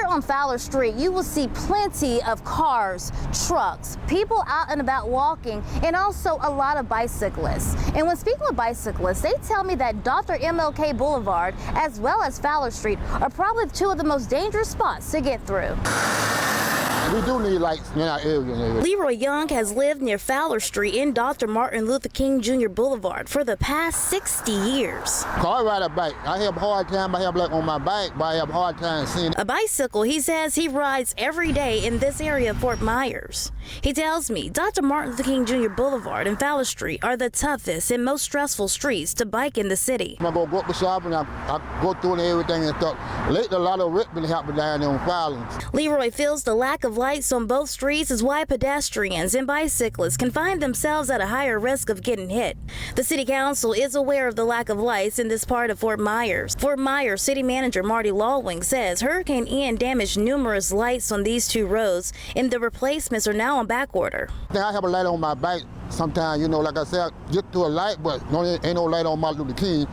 Here on Fowler Street, you will see plenty of cars, trucks, people out and about walking, and also a lot of bicyclists. And when speaking with bicyclists, they tell me that Dr. MLK Boulevard, as well as Fowler Street, are probably two of the most dangerous spots to get through. We do need lights in our area. Leroy Young has lived near Fowler Street in Dr. Martin Luther King Jr. Boulevard for the past 60 years. I ride a bike. I have a hard time. I have like on my bike, but I have a hard time seeing a bicycle he says he rides every day in this area of Fort Myers. He tells me Dr. Martin Luther King Jr. Boulevard and Fowler Street are the toughest and most stressful streets to bike in the city. I go grocery shopping, I go through everything and stuff. Lately, a lot of rip been happening down there on Fowler. Leroy feels the lack of lights on both streets is why pedestrians and bicyclists can find themselves at a higher risk of getting hit. The city council is aware of the lack of lights in this part of Fort Myers. Fort Myers City Manager Marty Lawwing says Hurricane Ian damaged numerous lights on these two roads, and the replacements are now on back order. I have a light on my bike sometimes, you know, like I said, get to a light, but ain't no light on Martin Luther King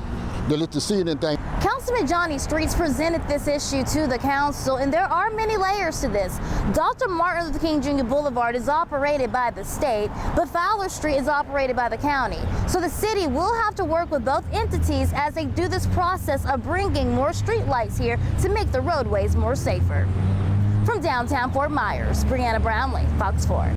to see anything. Councilman Johnny Streets presented this issue to the council, and there are many layers to this. Dr. Martin Luther King Jr. Boulevard is operated by the state, but Fowler Street is operated by the county. So the city will have to work with both entities as they do this process of bringing more street lights here to make the roadways more safer. From downtown Fort Myers, Briana Brownlee, Fox 4.